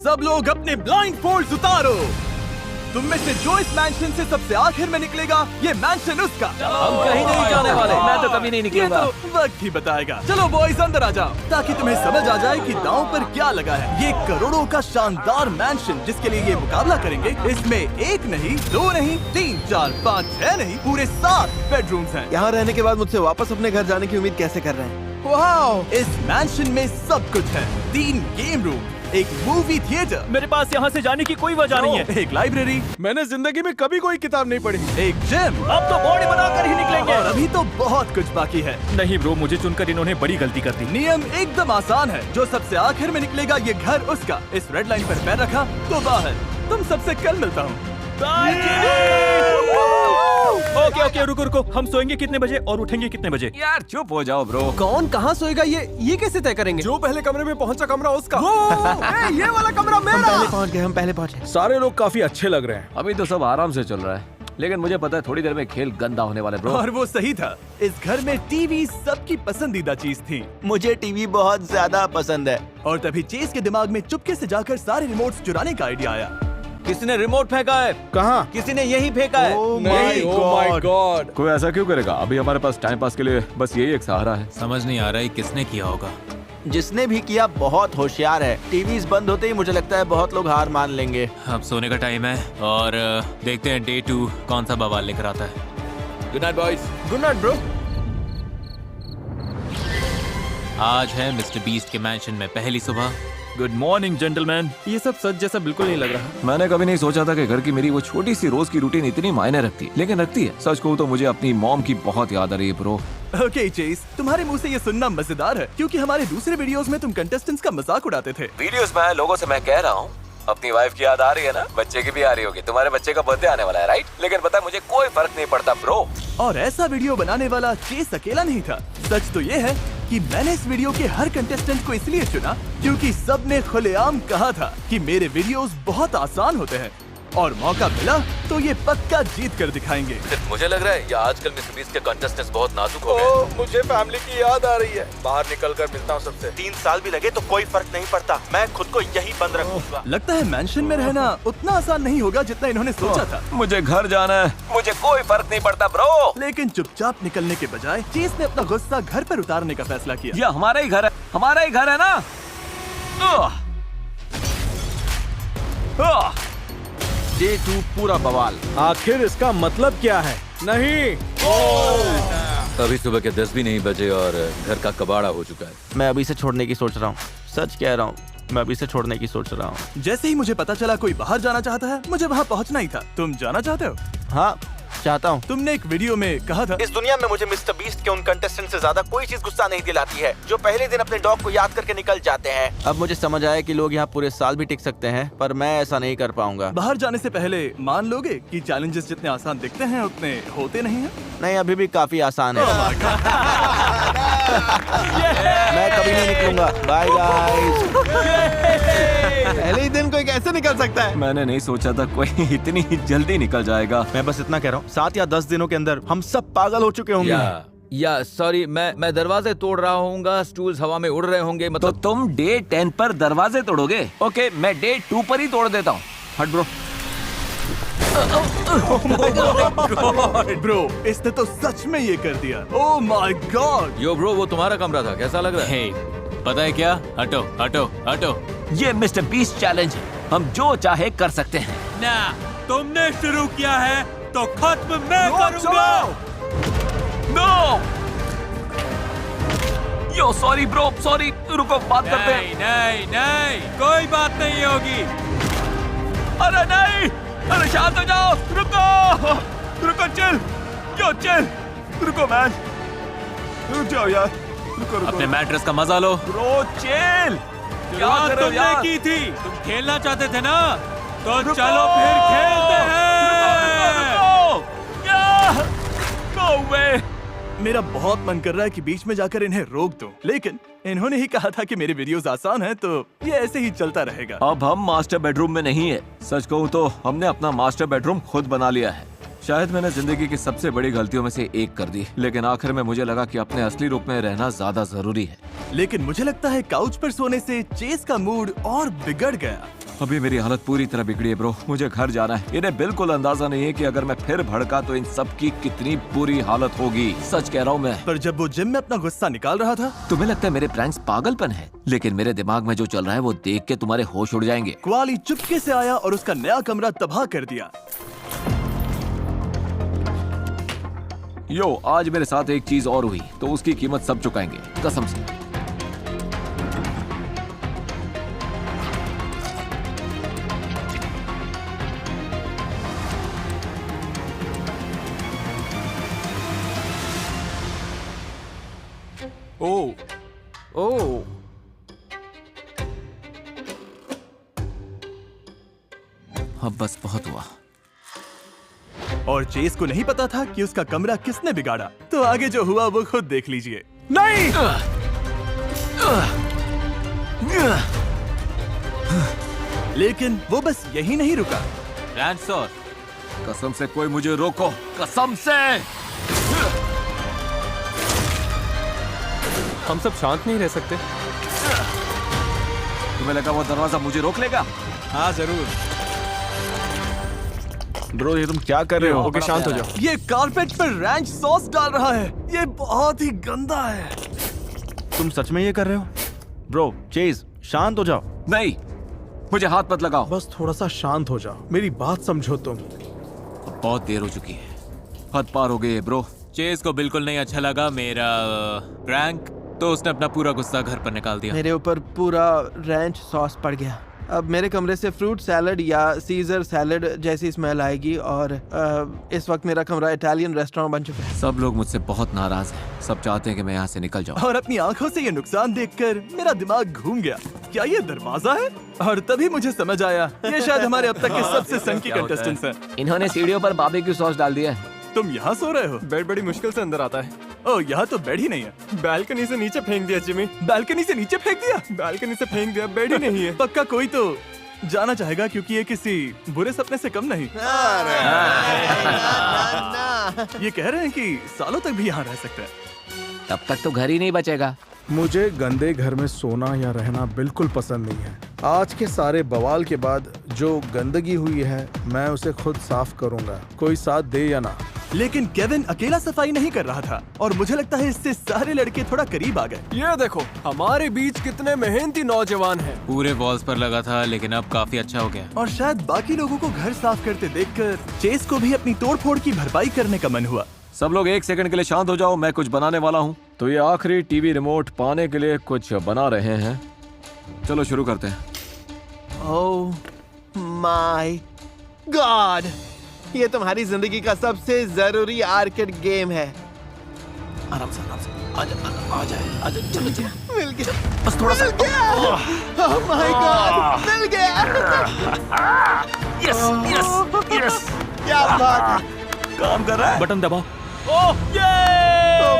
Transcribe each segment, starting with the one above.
सब लोग अपने ब्लाइंड फोल्ड्स उतारो। तुम में से जो इस मैंशन से सबसे आखिर में निकलेगा, ये मैंशन उसका। हम कहीं नहीं जाने वाले। मैं तो कभी नहीं निकलूंगा। ये तो वक्त ही बताएगा। चलो बॉयज अंदर आ जाओ, ताकि तुम्हें समझ आ जाए कि दांव पर क्या लगा है। ये करोड़ों का शानदार मैंशन जिसके लिए ये मुकाबला करेंगे, इसमें 1 नहीं, 2 नहीं, 3, 4, 5, 6 नहीं, पूरे 7 बेडरूम्स हैं। यहाँ रहने के बाद मुझसे वापस अपने घर जाने की उम्मीद कैसे कर रहे हैं? वाओ! इस मैंशन में सब कुछ है। 3 गेम रूम, एक मूवी थिएटर, मेरे पास यहाँ से जाने की कोई वजह नहीं है। एक लाइब्रेरी, मैंने जिंदगी में कभी कोई किताब नहीं पढ़ी। एक जिम, अब तो बॉडी बनाकर ही निकलेंगे। और अभी तो बहुत कुछ बाकी है। नहीं ब्रो, मुझे चुनकर इन्होंने बड़ी गलती कर दी। नियम एकदम आसान है, जो सबसे आखिर में निकलेगा ये घर उसका। इस रेड लाइन पर पैर रखा तो बाहर। तुम सबसे कल मिलता हूँ। ओके, रुको। हम सोएंगे कितने बजे और उठेंगे कितने बजे? यार चुप हो जाओ ब्रो। कौन कहाँ सोएगा ये कैसे तय करेंगे? जो पहले कमरे में पहुंचा कमरा उसका। ये वाला कमरा मेरा। हम पहले पहुंच गए। सारे लोग काफी अच्छे लग रहे हैं। अभी तो सब आराम से चल रहा है, लेकिन मुझे पता है थोड़ी देर में खेल गंदा होने वाला है ब्रो। और वो सही था। इस घर में टीवी सबकी पसंदीदा चीज थी। मुझे टीवी बहुत ज्यादा पसंद है। और तभी चेस के दिमाग में चुपके से जाकर सारे रिमोट्स चुराने का आइडिया आया। किसी ने रिमोट फेंका है। कहाँ? किसी ने यही फेंका है। Oh my नहीं, oh my God. God. कोई ऐसा क्यों करेगा? अभी हमारे पास टाइम पास के लिए बस यही एक सहारा है। समझ नहीं आ रहा है किसने किया होगा। जिसने भी किया बहुत होशियार है। टीवीज बंद होते ही मुझे लगता है बहुत लोग हार मान लेंगे। अब सोने का टाइम है और देखते हैं डे 2 कौन सा बवाल लेकर आता है। Good night boys. Good night bro. आज है मिस्टर बीस्ट के मैंशन में पहली सुबह। Good morning gentleman. ये सब सच जैसा बिल्कुल नहीं लग रहा। मैंने कभी नहीं सोचा था कि घर की मेरी वो छोटी सी रोज की रूटीन इतनी मायने रखती, लेकिन रखती है। सच कहूँ तो मुझे अपनी मॉम की बहुत याद आ रही है ब्रो। ओके चेस, तुम्हारे मुंह से ये सुनना मजेदार है, क्योंकि हमारे दूसरे वीडियोस में तुम कंटेस्टेंट्स का मजाक उड़ाते थे। वीडियोस में लोगों से मैं कह रहा हूँ अपनी वाइफ की याद आ रही है ना, बच्चे की भी आ रही होगी। तुम्हारे बच्चे का बर्थडे आने वाला है राइट? लेकिन पता है मुझे कोई फर्क नहीं पड़ता ब्रो। और ऐसा वीडियो बनाने वाला चेस अकेला नहीं था। सच तो ये है कि मैंने इस वीडियो के हर कंटेस्टेंट को इसलिए चुना क्योंकि सबने खुलेआम कहा था कि मेरे वीडियोस बहुत आसान होते हैं, और मौका मिला तो ये पक्का जीत कर दिखाएंगे। मुझे लग रहा है ये आजकल मिस्टर बीस्ट के कंटेस्टेंट्स बहुत नाजुक हो गए। मुझे फैमिली की याद आ रही है। बाहर निकल कर मिलता हूँ सबसे। 3 साल भी लगे तो कोई फर्क नहीं पड़ता। मैं खुद को यही बंद रखूंगा। लगता है मैंशन में रहना उतना आसान नहीं होगा जितना इन्होंने सोचा था। मुझे घर जाना है, मुझे कोई फर्क नहीं पड़ता ब्रो। लेकिन चुपचाप निकलने के बजाय चेस ने अपना गुस्सा घर पर उतारने का फैसला किया। ये हमारा ही घर है, हमारा ही घर है ना। डे 2 पूरा बवाल। आखिर इसका मतलब क्या है? नहीं। अभी सुबह के 10 भी नहीं बजे और घर का कबाड़ा हो चुका है। मैं अभी से छोड़ने की सोच रहा हूँ। सच कह रहा हूँ, मैं अभी से छोड़ने की सोच रहा हूँ। जैसे ही मुझे पता चला कोई बाहर जाना चाहता है, मुझे वहाँ पहुँचना ही था। तुम जाना चाहते हो? हाँ चाहता हूँ। तुमने एक वीडियो में कहा था इस दुनिया में मुझे मिस्टर बीस्ट के उन कंटेस्टेंट से ज्यादा कोई चीज गुस्सा नहीं दिलाती है जो पहले दिन अपने डॉग को याद करके निकल जाते हैं। अब मुझे समझ आया कि लोग यहाँ पूरे साल भी टिक सकते हैं, पर मैं ऐसा नहीं कर पाऊंगा। बाहर जाने से पहले मान लोगे कि चैलेंजेस जितने आसान दिखते हैं उतने होते नहीं हैं? नहीं, अभी भी काफी आसान है। मैं कभी नहीं निकलूंगा। Bye guys. पहले ही दिन कोई कैसे निकल सकता है? मैंने नहीं सोचा था कोई इतनी जल्दी निकल जाएगा। मैं बस इतना कह रहा हूँ, 7 या 10 दिनों के अंदर हम सब पागल हो चुके होंगे। या सॉरी, मैं दरवाजे तोड़ रहा हूँ, स्टूल्स हवा में उड़ रहे होंगे। तो मतलब तुम डे 10 पर दरवाजे तोड़ोगे? ओके, मैं डे 2 पर ही तोड़ देता हूँ। हट ब्रो। ब्रो, इसने तो सच में ये कर दिया। Oh my God. Yo bro, वो तुम्हारा कमरा था, कैसा लग रहा है? हे, पता है क्या? हटो हटो हटो। ये मिस्टर बीस्ट चैलेंज है, हम जो चाहे कर सकते हैं। ना, तुमने शुरू किया है तो खत्म मैं करूंगा। नो! यो सॉरी ब्रो, सॉरी। रुको, बात करते हैं। नहीं नहीं, कोई बात नहीं होगी। अरे नहीं, अरे शांत हो जाओ। रुको, रुको, चिल। यो चिल, रुको मैन, रुक जाओ यार। रुको। अपने मैट्रेस का मजा लो। Bro chill. क्या कर रहे हो तुमने यार? की थी, तुम खेलना चाहते थे ना, तो चलो फिर खेलते हैं। नो वे। मेरा बहुत मन कर रहा है कि बीच में जाकर इन्हें रोक दूं, लेकिन इन्होंने ही कहा था कि मेरे वीडियोस आसान हैं, तो ये ऐसे ही चलता रहेगा। अब हम मास्टर बेडरूम में नहीं है। सच कहूँ तो हमने अपना मास्टर बेडरूम खुद बना लिया है। शायद मैंने जिंदगी की सबसे बड़ी गलतियों में से एक कर दी, लेकिन आखिर में मुझे लगा कि अपने असली रूप में रहना ज्यादा जरूरी है। लेकिन मुझे लगता है काउच पर सोने से चेस का मूड और बिगड़ गया। अभी मेरी हालत पूरी तरह बिगड़ी है ब्रो। मुझे घर जाना है। इन्हें बिल्कुल अंदाजा नहीं है कि अगर मैं फिर भड़का तो इन सब की कितनी बुरी हालत होगी। सच कह रहा हूँ मैं। पर जब वो जिम में अपना गुस्सा निकाल रहा था, तुम्हें लगता है मेरे प्रैंक्स पागलपन है, लेकिन मेरे दिमाग में जो चल रहा है वो देख के तुम्हारे होश उड़ जाएंगे। क्वाली चुपके से आया और उसका नया कमरा तबाह कर दिया। यो, आज मेरे साथ एक चीज और हुई तो उसकी कीमत सब चुकाएंगे, कसम से। ओह, अब बस बहुत हुआ। और चेस को नहीं पता था कि उसका कमरा किसने बिगाड़ा। तो आगे जो हुआ वो खुद देख लीजिए। नहीं, लेकिन वो बस यही नहीं रुका। रैंसोर, कसम से कोई मुझे रोको, कसम से। हम सब शांत नहीं रह सकते। तुम्हें लगा वो दरवाजा मुझे रोक लेगा? हाँ जरूर। ब्रो ये तुम क्या कर रहे हो? ओके शांत हो जाओ। ये कारपेट पर रैंच सॉस डाल रहा है। ये बहुत ही गंदा है। तुम सच में ये कर रहे हो? ब्रो चेज शांत हो जाओ। नहीं, मुझे हाथ मत लगाओ। बस थोड़ा सा शांत हो जाओ, मेरी बात समझो तुम। बहुत देर हो चुकी है, हद पार हो गई है ब्रो। चेस को बिल्कुल नहीं अच्छा लगा मेरा प्रैंक, तो उसने अपना पूरा गुस्सा घर पर निकाल दिया। मेरे ऊपर पूरा रैंच सॉस पड़ गया। अब मेरे कमरे से फ्रूट सैलड या सीजर सैलड जैसी स्मेल आएगी और इस वक्त मेरा कमरा इटालियन रेस्टोरेंट बन चुका है। सब लोग मुझसे बहुत नाराज हैं। सब चाहते हैं कि मैं यहाँ से निकल जाऊँ। और अपनी आंखों से ये नुकसान देखकर मेरा दिमाग घूम गया। क्या ये दरवाजा है? और तभी मुझे समझ आया, ये शायद हमारे अब तक के सबसे सनकी कंटेस्टेंट्स हैं। इन्होंने सीढ़ियों पर बारबेक्यू सॉस डाल दिया है। तुम यहाँ सो रहे हो? बेड बड़ी मुश्किल से अंदर आता है। ओह, यहाँ तो बेड ही नहीं है। बालकनी से नीचे फेंक दिया जिमी। बालकनी से नीचे फेंक दिया? बालकनी से फेंक दिया, बेड ही नहीं है। पक्का कोई तो जाना चाहेगा, क्योंकि ये किसी बुरे सपने से कम नहीं। ये कह रहे हैं कि सालों तक भी यहाँ रह सकते हैं। तब तक तो घर ही नहीं बचेगा। मुझे गंदे घर में सोना या रहना बिल्कुल पसंद नहीं है। आज के सारे बवाल के बाद जो गंदगी हुई है मैं उसे खुद साफ करूंगा, कोई साथ दे या ना। लेकिन केविन अकेला सफाई नहीं कर रहा था और मुझे लगता है इससे सारे लड़के थोड़ा करीब आ गए। ये देखो हमारे बीच कितने मेहनती नौजवान हैं। पूरे वॉल्स पर लगा था, लेकिन अब काफी अच्छा हो गया। और शायद बाकी लोगों को घर साफ करते देखकर चेस को भी अपनी तोड़फोड़ की भरपाई करने का मन हुआ। सब लोग एक सेकंड के लिए शांत हो जाओ, मैं कुछ बनाने वाला हूँ। तो ये आखिरी टीवी रिमोट पाने के लिए कुछ बना रहे हैं। चलो शुरू करते हैं। ओह माय गॉड, ये तुम्हारी जिंदगी का सबसे जरूरी आर्केड गेम है। आराम से आ जाए चलो चलो। मिल गया, बस थोड़ा सा। ओह माय गॉड, मिल गया। यस यस यस, क्या बात है। काम कर रहा है। बटन दबाओ। Oh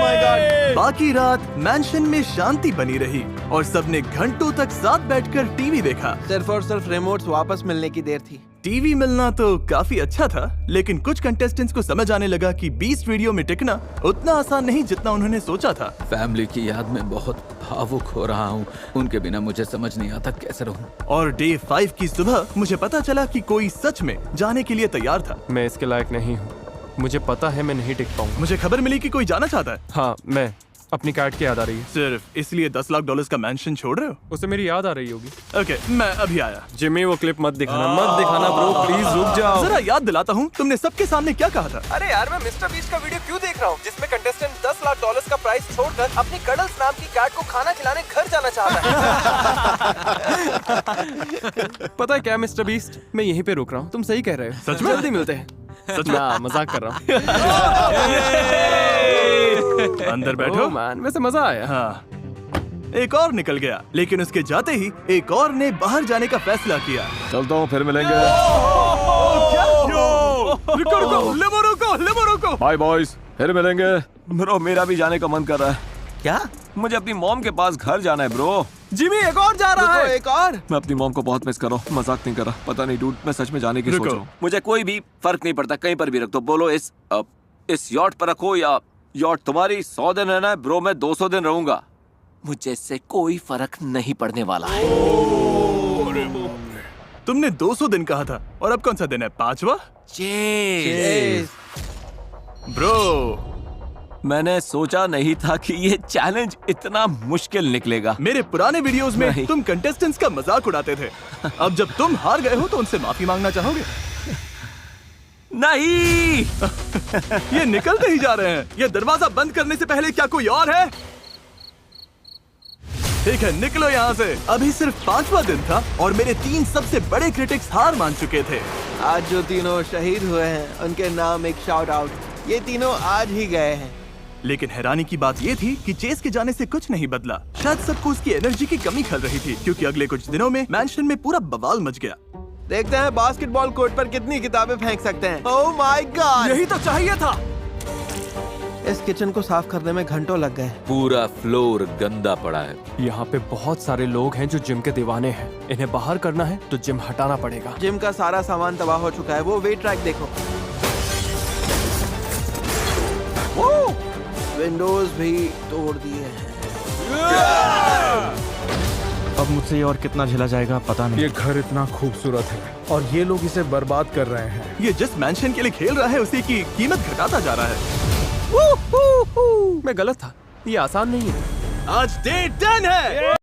my God. बाकी रात मैंशन में शांति बनी रही और सबने घंटों तक साथ बैठकर टीवी देखा। सिर्फ और सिर्फ रिमोट्स वापस मिलने की देर थी। टीवी मिलना तो काफी अच्छा था, लेकिन कुछ कंटेस्टेंट्स को समझ आने लगा कि 20 वीडियो में टिकना उतना आसान नहीं जितना उन्होंने सोचा था। फैमिली की याद में बहुत भावुक हो रहा हूँ। उनके बिना मुझे समझ नहीं आता कैसे रहूँ। और डे 5 की सुबह मुझे पता चला कि कोई सच में जाने के लिए तैयार था। मैं इसके लायक नहीं हूँ। मुझे पता है मैं नहीं टिक पाऊंगा। मुझे खबर मिली कि कोई जाना चाहता है। हाँ, मैं अपनी कैट की याद आ रही है। सिर्फ इसलिए $10 लाख का मैंशन छोड़ रहे हो? उसे मेरी याद आ रही होगी। ओके, मैं अभी आया। जिमी वो क्लिप मत दिखाना ब्रो, प्लीज रुक जाओ। जरा याद दिलाता हूँ, तुमने सबके सामने क्या कहा था? अरे यार, मैं मिस्टर बीस्ट का वीडियो क्यों देख रहा हूँ जिसमें कंटेस्टेंट $10 लाख का प्राइस छोड़कर अपनी कडल्स नाम की कैट को खाना खिलाने घर जाना चाहता है। पता है क्या मिस्टर बीस्ट, मैं यहीं पे रुक रहा हूँ। तुम सही कह रहे हो। सच में? जल्दी मिलते हैं। सच में? ना, मजाक कर रहा हूँ। अंदर बैठो। मैन, वैसे मजा आया। हाँ, एक और निकल गया, लेकिन उसके जाते ही एक और ने बाहर जाने का फैसला किया। चलता हूँ, फिर मिलेंगे। रुको। बाय बॉयज, फिर मिलेंगे। ब्रो मेरा भी जाने का मन कर रहा है। क्या? मुझे अपनी मॉम के पास घर जाना है ब्रो। जिमी एक और जा रहा है। एक और। मैं अपनी मॉम को बहुत मिस कर रहा हूँ, मजाक नहीं कर रहा। पता नहीं डूड, मैं सच में जाने की सोच रहा हूँ। मुझे कोई भी फर्क नहीं पड़ता, कहीं पर भी रख दो। बोलो इस यॉट पर रखो या यॉट तुम्हारी 100 दिन रहना है ब्रो, मैं 200 दिन रहूंगा। मुझे इससे कोई फर्क नहीं पड़ने वाला है। तुमने 200 दिन कहा था और अब कौन सा दिन है? 5वां? Cheers. ब्रो, मैंने सोचा नहीं था कि ये चैलेंज इतना मुश्किल निकलेगा। मेरे पुराने वीडियोस में नहीं। तुम कंटेस्टेंट्स का मजाक उड़ाते थे। अब जब तुम हार गए हो तो उनसे माफी मांगना चाहोगे? नहीं। ये निकलते ही जा रहे हैं। ये दरवाजा बंद करने से पहले क्या कोई और है? ठीक है, निकलो यहाँ से। अभी सिर्फ 5वां दिन था और मेरे 3 सबसे बड़े क्रिटिक्स हार मान चुके थे। आज जो तीनों शहीद हुए हैं उनके नाम एक शाउट आउट। ये तीनों आज ही गए हैं। लेकिन हैरानी की बात ये थी कि चेस के जाने से कुछ नहीं बदला। शायद सबको उसकी एनर्जी की कमी खल रही थी, क्योंकि अगले कुछ दिनों में मैंशन में पूरा बवाल मच गया। देखते हैं बास्केटबॉल कोर्ट पर कितनी किताबें फेंक सकते हैं। ओह माय गॉड, यही तो चाहिए था। इस किचन को साफ करने में घंटों लग गए। पूरा फ्लोर गंदा पड़ा है। यहाँ पे बहुत सारे लोग हैं जो जिम के दीवाने हैं। इन्हें बाहर करना है तो जिम हटाना पड़ेगा। जिम का सारा सामान तबाह हो चुका है। वो वेट ट्रैक देखो। विंडोज भी तोड़ दिए हैं। अब मुझसे ये और कितना झेला जाएगा पता नहीं। ये घर इतना खूबसूरत है और ये लोग इसे बर्बाद कर रहे हैं। ये जिस मैंशन के लिए खेल रहा है उसी की कीमत घटाता जा रहा है। मैं गलत था। ये आसान नहीं है। आज डे 10 है।